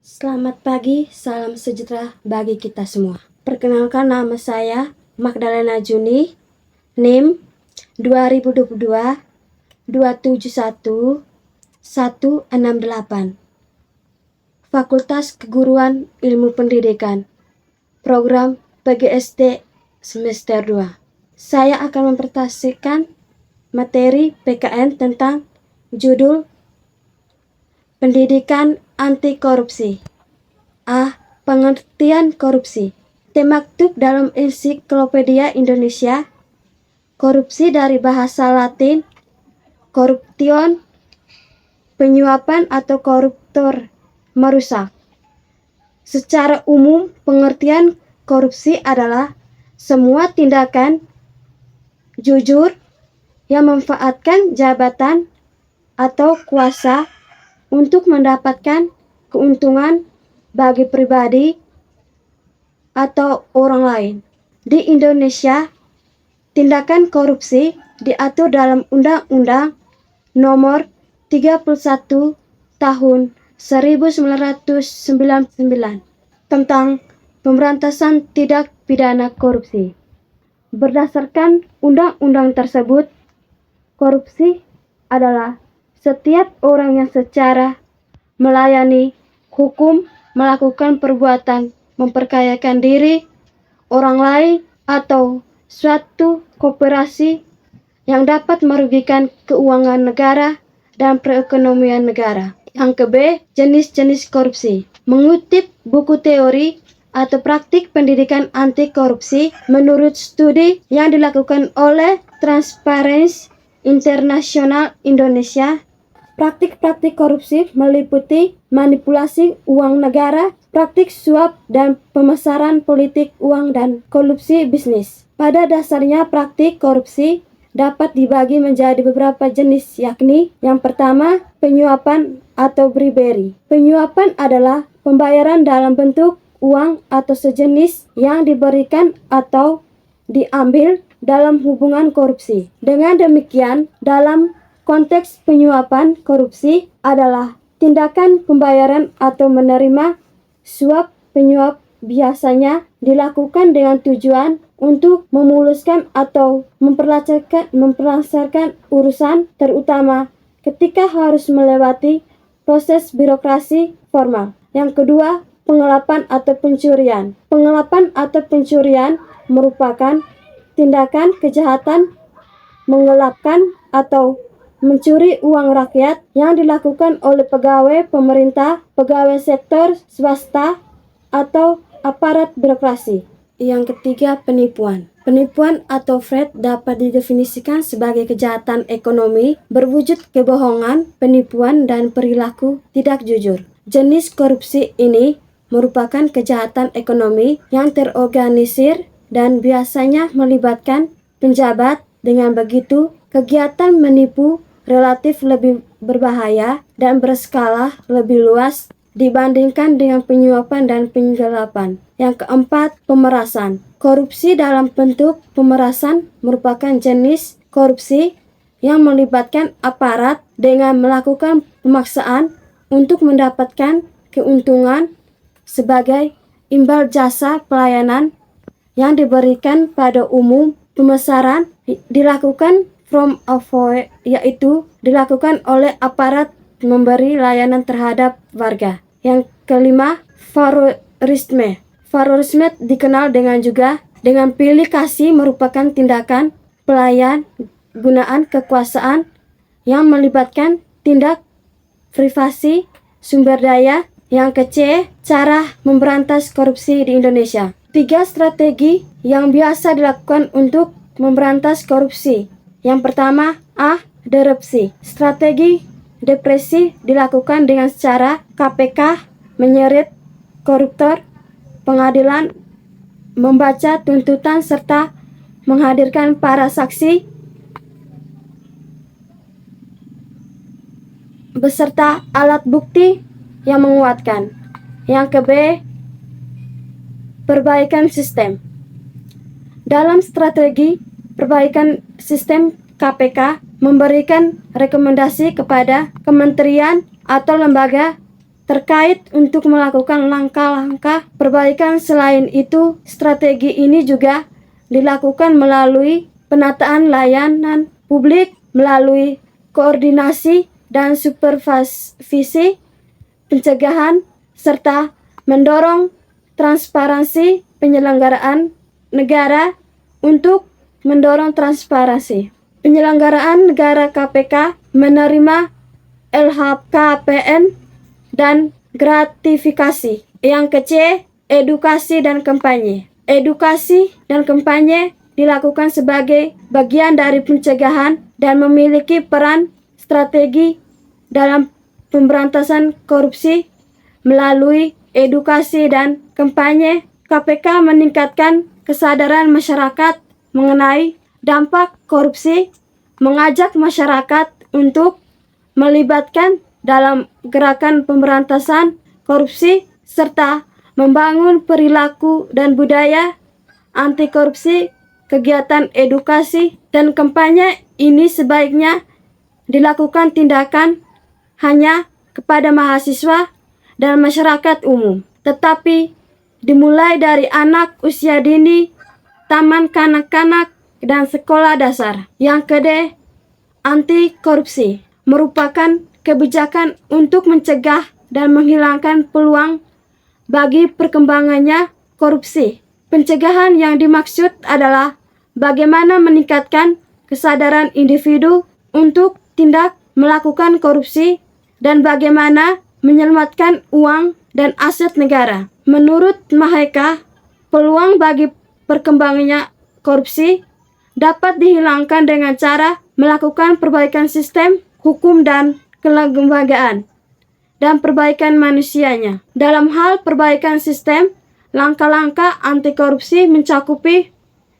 Selamat pagi, salam sejahtera bagi kita semua. Perkenalkan, nama saya Magdalena Juni, NIM 2022 271 168. Fakultas Keguruan Ilmu Pendidikan, Program PGSD semester 2. Saya akan mempresentasikan materi PKN tentang judul Pendidikan Anti Korupsi. A. Pengertian korupsi. Termaktub dalam Ensiklopedia Indonesia. Korupsi dari bahasa Latin corruption, penyuapan atau koruptor, merusak. Secara umum, pengertian korupsi adalah semua tindakan jujur yang memanfaatkan jabatan atau kuasa untuk mendapatkan keuntungan bagi pribadi atau orang lain. Di Indonesia, tindakan korupsi diatur dalam Undang-Undang Nomor 31 Tahun 1999 tentang pemberantasan tindak pidana korupsi. Berdasarkan undang-undang tersebut, korupsi adalah setiap orang yang secara melayani hukum melakukan perbuatan memperkayakan diri, orang lain, atau suatu koperasi yang dapat merugikan keuangan negara dan perekonomian negara. Yang ke-B, jenis-jenis korupsi. Mengutip buku teori atau praktik pendidikan anti korupsi menurut studi yang dilakukan oleh Transparency International Indonesia, praktik-praktik korupsi meliputi manipulasi uang negara, praktik suap dan pemasaran politik uang dan kolusi bisnis. Pada dasarnya, praktik korupsi dapat dibagi menjadi beberapa jenis, yakni yang pertama, penyuapan atau bribery. Penyuapan adalah pembayaran dalam bentuk uang atau sejenis yang diberikan atau diambil dalam hubungan korupsi. Dengan demikian, dalam konteks penyuapan, korupsi adalah tindakan pembayaran atau menerima suap. Penyuap biasanya dilakukan dengan tujuan untuk memuluskan atau memperlancarkan urusan, terutama ketika harus melewati proses birokrasi formal. Yang kedua, penggelapan atau pencurian. Penggelapan atau pencurian merupakan tindakan kejahatan menggelapkan atau mencuri uang rakyat yang dilakukan oleh pegawai pemerintah, pegawai sektor swasta, atau aparat birokrasi. Yang ketiga, penipuan. Penipuan atau fraud dapat didefinisikan sebagai kejahatan ekonomi berwujud kebohongan, penipuan, dan perilaku tidak jujur. Jenis korupsi ini merupakan kejahatan ekonomi yang terorganisir dan biasanya melibatkan penjabat. Dengan begitu, kegiatan menipu relatif lebih berbahaya dan berskala lebih luas dibandingkan dengan penyuapan dan penggelapan. Yang keempat, pemerasan. Korupsi dalam bentuk pemerasan merupakan jenis korupsi yang melibatkan aparat dengan melakukan pemaksaan untuk mendapatkan keuntungan sebagai imbal jasa pelayanan yang diberikan pada umum. Pemasaran dilakukan from avoid, yaitu dilakukan oleh aparat memberi layanan terhadap warga. Yang kelima, voyeurisme. Voyeurisme dikenal juga dengan pilih kasih, merupakan tindakan pelayan gunaan kekuasaan yang melibatkan tindak privasi sumber daya. Yang ke-C, cara memberantas korupsi di Indonesia. 3 strategi yang biasa dilakukan untuk memberantas korupsi. Yang pertama, A. Depresi. Strategi depresi dilakukan dengan cara KPK menyeret koruptor, pengadilan membaca tuntutan serta menghadirkan para saksi beserta alat bukti yang menguatkan. Yang ke-B, perbaikan sistem. Dalam strategi perbaikan sistem, KPK memberikan rekomendasi kepada kementerian atau lembaga terkait untuk melakukan langkah-langkah perbaikan. Selain itu, strategi ini juga dilakukan melalui penataan layanan publik, melalui koordinasi dan supervisi pencegahan, serta mendorong transparansi penyelenggaraan negara. Untuk mendorong transparansi penyelenggaraan negara, KPK menerima LHKPN dan gratifikasi. Yang ke C, edukasi dan kampanye. Edukasi dan kampanye dilakukan sebagai bagian dari pencegahan dan memiliki peran strategi dalam pemberantasan korupsi. Melalui edukasi dan kampanye, KPK meningkatkan kesadaran masyarakat mengenai dampak korupsi, mengajak masyarakat untuk melibatkan dalam gerakan pemberantasan korupsi, serta membangun perilaku dan budaya anti korupsi. Kegiatan edukasi dan kampanye ini sebaiknya dilakukan tindakan hanya kepada mahasiswa dan masyarakat umum, tetapi dimulai dari anak usia dini, taman kanak-kanak, dan sekolah dasar. Yang ke D, anti korupsi merupakan kebijakan untuk mencegah dan menghilangkan peluang bagi perkembangannya korupsi. Pencegahan yang dimaksud adalah bagaimana meningkatkan kesadaran individu untuk tidak melakukan korupsi dan bagaimana menyelamatkan uang dan aset negara. Menurut Maheka, peluang bagi perkembangannya korupsi dapat dihilangkan dengan cara melakukan perbaikan sistem hukum dan kelembagaan dan perbaikan manusianya. Dalam hal perbaikan sistem, langkah-langkah anti korupsi mencakupi: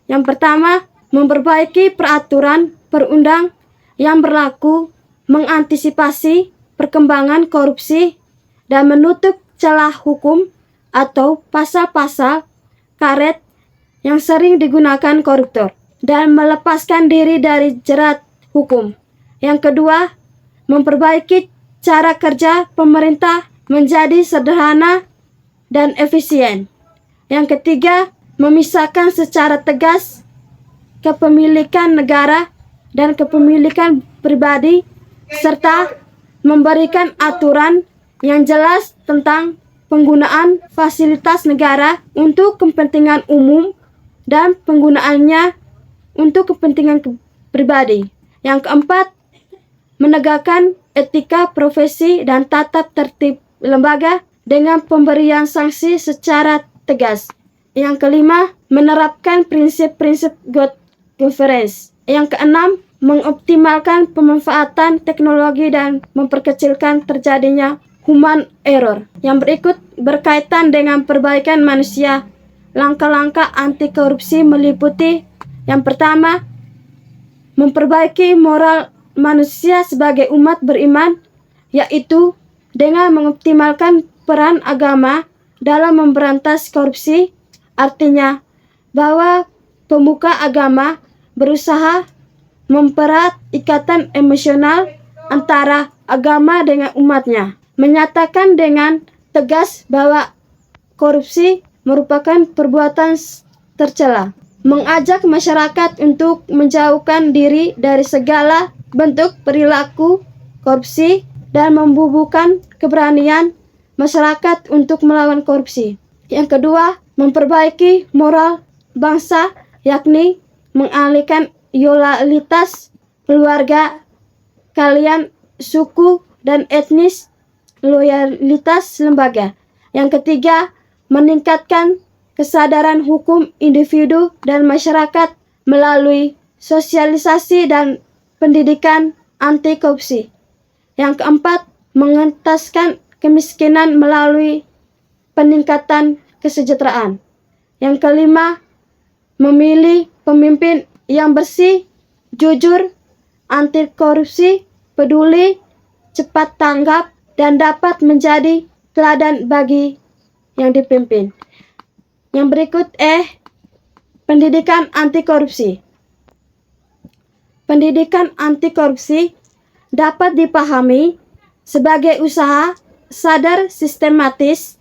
yang pertama, memperbaiki peraturan perundang yang berlaku, mengantisipasi perkembangan korupsi dan menutup celah hukum atau pasal-pasal karet yang sering digunakan koruptor, dan melepaskan diri dari jerat hukum. Yang kedua, memperbaiki cara kerja pemerintah menjadi sederhana dan efisien. Yang ketiga, memisahkan secara tegas kepemilikan negara dan kepemilikan pribadi, serta memberikan aturan yang jelas tentang penggunaan fasilitas negara untuk kepentingan umum dan penggunaannya untuk kepentingan pribadi. Yang keempat, menegakkan etika profesi dan tata tertib lembaga dengan pemberian sanksi secara tegas. Yang kelima, menerapkan prinsip-prinsip good governance. Yang keenam, mengoptimalkan pemanfaatan teknologi dan memperkecilkan terjadinya human error. Yang berikut berkaitan dengan perbaikan manusia. Langkah-langkah anti korupsi meliputi: yang pertama, memperbaiki moral manusia sebagai umat beriman, yaitu dengan mengoptimalkan peran agama dalam memberantas korupsi. Artinya bahwa pemuka agama berusaha mempererat ikatan emosional antara agama dengan umatnya, menyatakan dengan tegas bahwa korupsi merupakan perbuatan tercela, mengajak masyarakat untuk menjauhkan diri dari segala bentuk perilaku korupsi, dan membubuhkan keberanian masyarakat untuk melawan korupsi. Yang kedua, memperbaiki moral bangsa, yakni mengalihkan loyalitas keluarga, kalian, suku, dan etnis, loyalitas lembaga. Yang ketiga, meningkatkan kesadaran hukum individu dan masyarakat melalui sosialisasi dan pendidikan anti korupsi. Yang keempat, mengentaskan kemiskinan melalui peningkatan kesejahteraan. Yang kelima, memilih pemimpin yang bersih, jujur, anti korupsi, peduli, cepat tanggap, dan dapat menjadi teladan bagi yang dipimpin. Yang berikut pendidikan anti korupsi. Pendidikan anti korupsi dapat dipahami sebagai usaha sadar sistematis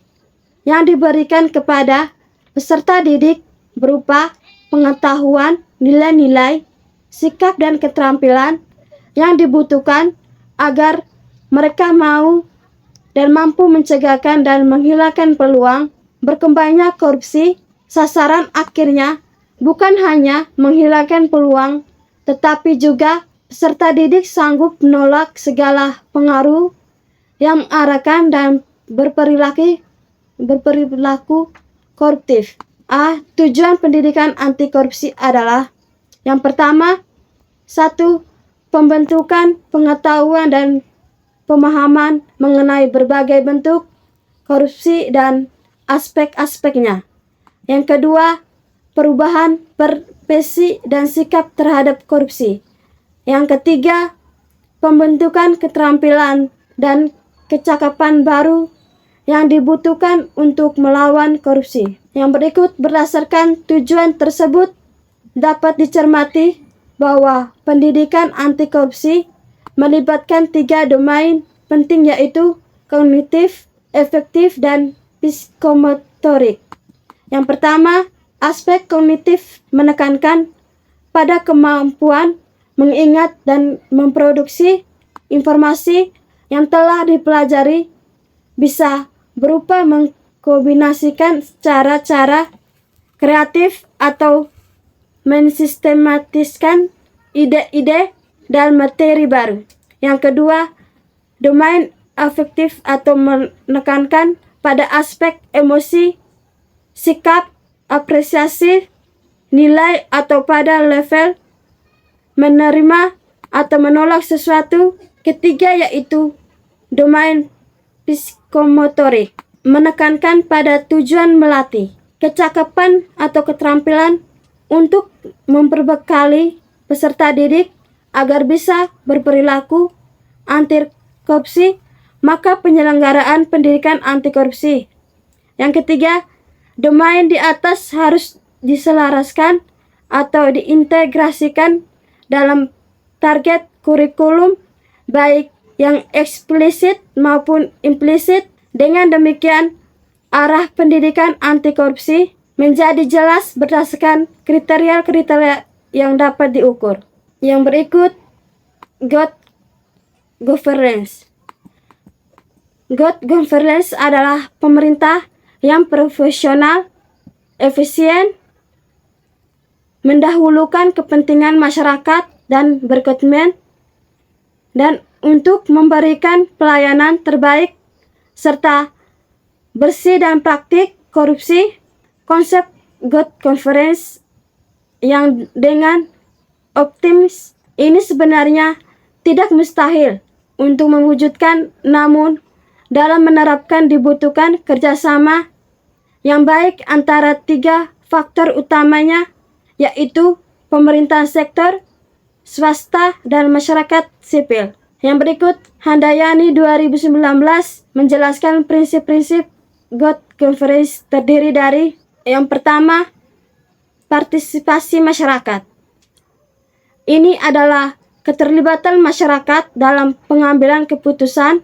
yang diberikan kepada peserta didik berupa pengetahuan, nilai-nilai, sikap dan keterampilan yang dibutuhkan agar mereka mau dan mampu mencegahkan dan menghilangkan peluang berkembangnya korupsi. Sasaran akhirnya bukan hanya menghilangkan peluang, tetapi juga peserta didik sanggup menolak segala pengaruh yang mengarahkan dan berperilaku koruptif. Tujuan pendidikan anti korupsi adalah yang pertama, 1. Pembentukan pengetahuan dan pemahaman mengenai berbagai bentuk korupsi dan aspek-aspeknya. Yang kedua, perubahan persepsi dan sikap terhadap korupsi. Yang ketiga, pembentukan keterampilan dan kecakapan baru yang dibutuhkan untuk melawan korupsi. Yang berikut berdasarkan tujuan tersebut dapat dicermati bahwa pendidikan anti korupsi melibatkan 3 domain penting, yaitu kognitif, efektif, dan psikomotorik. Yang pertama, aspek kognitif menekankan pada kemampuan mengingat dan memproduksi informasi yang telah dipelajari, bisa berupa mengkombinasikan cara-cara kreatif atau mensistematiskan ide-ide dan materi baru. Yang kedua, domain afektif atau menekankan pada aspek emosi, sikap, apresiasi, nilai atau pada level menerima atau menolak sesuatu. Ketiga, yaitu domain psikomotorik, menekankan pada tujuan melatih kecakapan atau keterampilan untuk memperbekali peserta didik agar bisa berperilaku anti korupsi, maka penyelenggaraan pendidikan anti korupsi. Yang ketiga, domain di atas harus diselaraskan atau diintegrasikan dalam target kurikulum, baik yang eksplisit maupun implisit. Dengan demikian, arah pendidikan anti korupsi menjadi jelas berdasarkan kriteria-kriteria yang dapat diukur. Yang berikut, good governance. Good governance adalah pemerintah yang profesional, efisien, mendahulukan kepentingan masyarakat dan berkomitmen dan untuk memberikan pelayanan terbaik serta bersih dan praktik korupsi. Konsep good governance yang dengan optimis ini sebenarnya tidak mustahil untuk mewujudkan, namun dalam menerapkan dibutuhkan kerjasama yang baik antara 3 faktor utamanya, yaitu pemerintah sektor, swasta, dan masyarakat sipil. Yang berikut, Handayani 2019 menjelaskan prinsip-prinsip good governance terdiri dari yang pertama, partisipasi masyarakat. Ini adalah keterlibatan masyarakat dalam pengambilan keputusan,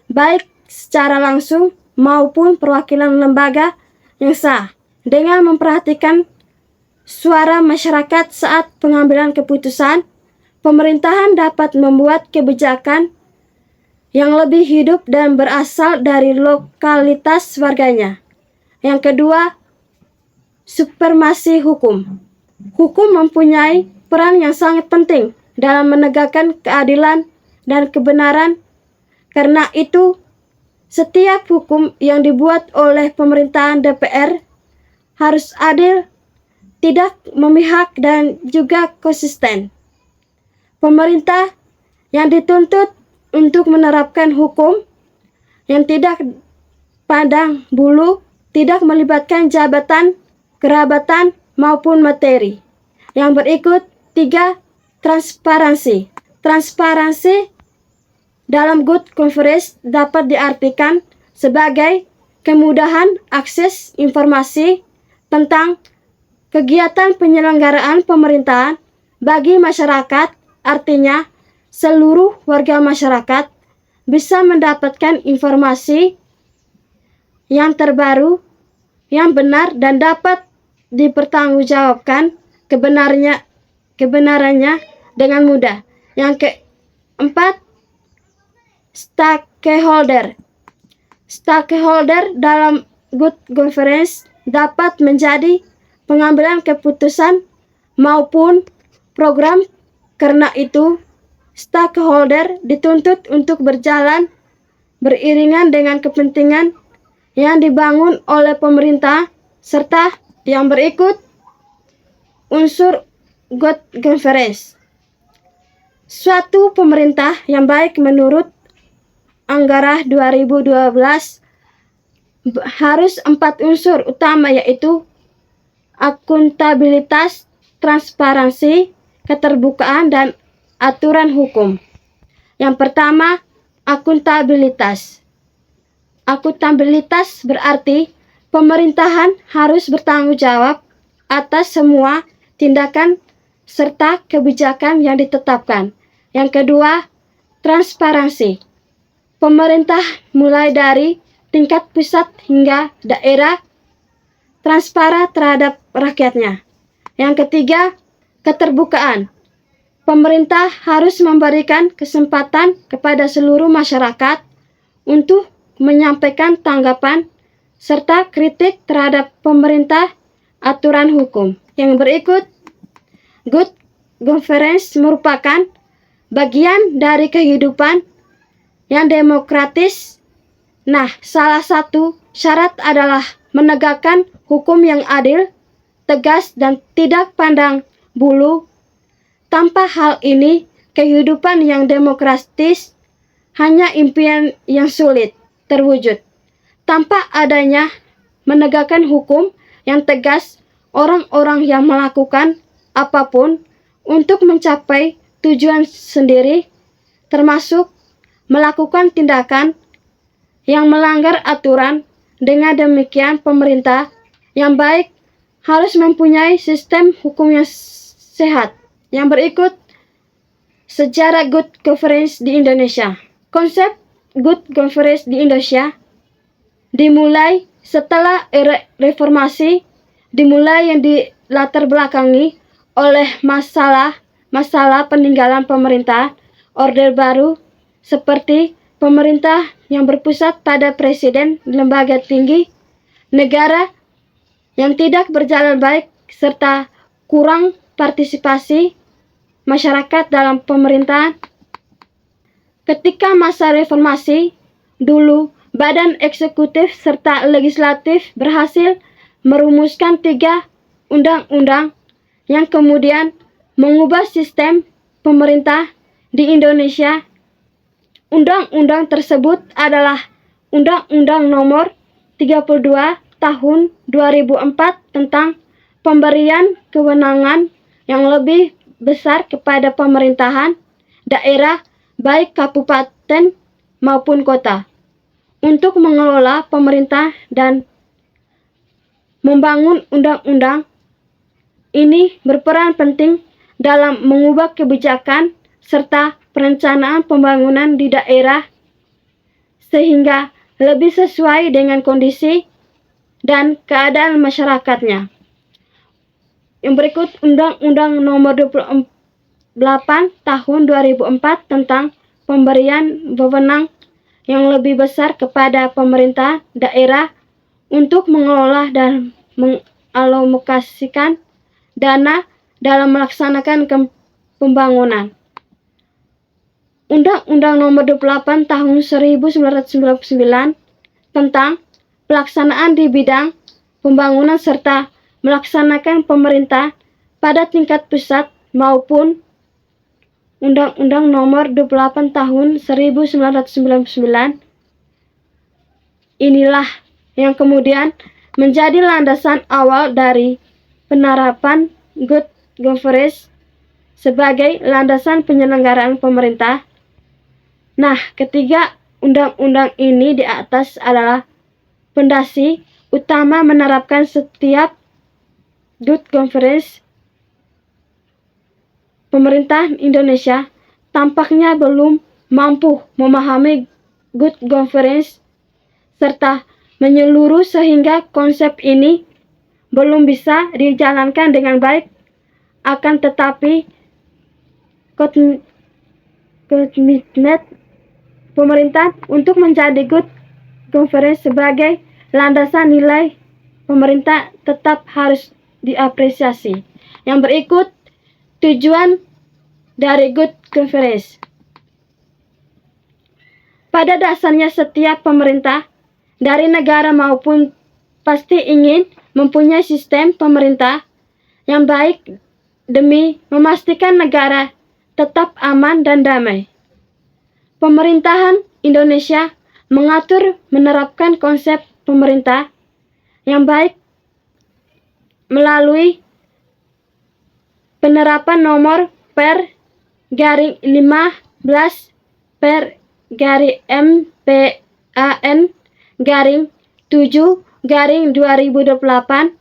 baik secara langsung maupun perwakilan lembaga yang sah. Dengan memperhatikan suara masyarakat saat pengambilan keputusan, pemerintahan dapat membuat kebijakan yang lebih hidup dan berasal dari lokalitas warganya. Yang kedua, supremasi hukum. Hukum mempunyai peran yang sangat penting dalam menegakkan keadilan dan kebenaran. Karena itu, setiap hukum yang dibuat oleh pemerintahan DPR harus adil, tidak memihak, dan juga konsisten. Pemerintah yang dituntut untuk menerapkan hukum yang tidak pandang bulu, tidak melibatkan jabatan, kerabatan, maupun materi. Yang berikut, 3. Transparansi. Transparansi dalam good governance dapat diartikan sebagai kemudahan akses informasi tentang kegiatan penyelenggaraan pemerintahan bagi masyarakat, artinya seluruh warga masyarakat bisa mendapatkan informasi yang terbaru, yang benar, dan dapat dipertanggungjawabkan kebenarannya dengan mudah. Yang keempat, stakeholder. Stakeholder dalam good governance dapat menjadi pengambilan keputusan maupun program. Karena itu, stakeholder dituntut untuk berjalan beriringan dengan kepentingan yang dibangun oleh pemerintah, serta yang berikut unsur good governance. Suatu pemerintah yang baik menurut Anggaran 2012 harus 4 unsur utama, yaitu akuntabilitas, transparansi, keterbukaan, dan aturan hukum. Yang pertama, akuntabilitas. Akuntabilitas berarti pemerintahan harus bertanggung jawab atas semua tindakan serta kebijakan yang ditetapkan. Yang kedua, transparansi. Pemerintah mulai dari tingkat pusat hingga daerah transparan terhadap rakyatnya. Yang ketiga, keterbukaan. Pemerintah harus memberikan kesempatan kepada seluruh masyarakat untuk menyampaikan tanggapan serta kritik terhadap pemerintah, aturan hukum. Yang berikut, good governance merupakan bagian dari kehidupan yang demokratis. Nah, salah satu syarat adalah menegakkan hukum yang adil, tegas, dan tidak pandang bulu. Tanpa hal ini, kehidupan yang demokratis hanya impian yang sulit terwujud. Tanpa adanya menegakkan hukum yang tegas, orang-orang yang melakukan apapun untuk mencapai tujuan sendiri, termasuk melakukan tindakan yang melanggar aturan. Dengan demikian, pemerintah yang baik harus mempunyai sistem hukum yang sehat. Yang berikut, sejarah good governance di Indonesia. Konsep good governance di Indonesia dimulai setelah era reformasi, dimulai yang dilatar belakangi oleh masalah peninggalan pemerintah Orde Baru, seperti pemerintah yang berpusat pada presiden, lembaga tinggi negara yang tidak berjalan baik, serta kurang partisipasi masyarakat dalam pemerintahan. Ketika masa reformasi, dulu badan eksekutif serta legislatif berhasil merumuskan 3 undang-undang yang kemudian mengubah sistem pemerintah di Indonesia. Undang-undang tersebut adalah Undang-Undang Nomor 32 Tahun 2004 tentang pemberian kewenangan yang lebih besar kepada pemerintahan daerah, baik kabupaten maupun kota, untuk mengelola pemerintah dan membangun. Undang-undang ini berperan penting dalam mengubah kebijakan serta perencanaan pembangunan di daerah sehingga lebih sesuai dengan kondisi dan keadaan masyarakatnya. Yang berikut, Undang-Undang Nomor 28 Tahun 2004 tentang pemberian wewenang yang lebih besar kepada pemerintah daerah untuk mengelola dan mengalokasikan dana dalam melaksanakan pembangunan. Undang-Undang Nomor 28 Tahun 1999 tentang pelaksanaan di bidang pembangunan serta melaksanakan pemerintah pada tingkat pusat, maupun Undang-Undang Nomor 28 Tahun 1999. Inilah yang kemudian menjadi landasan awal dari penerapan good governance sebagai landasan penyelenggaraan pemerintah. Nah, ketiga undang-undang ini di atas adalah fondasi utama menerapkan setiap good governance. Pemerintah Indonesia tampaknya belum mampu memahami good governance serta menyeluruh sehingga konsep ini belum bisa dijalankan dengan baik. Akan tetapi komitmen pemerintah untuk menjadi good governance sebagai landasan nilai pemerintah tetap harus diapresiasi. Yang berikut tujuan dari good governance. Pada dasarnya setiap pemerintah dari negara maupun pasti ingin mempunyai sistem pemerintah yang baik demi memastikan negara tetap aman dan damai. Pemerintahan Indonesia mengatur menerapkan konsep pemerintah yang baik melalui penerapan nomor per/15/MPAN/7/2028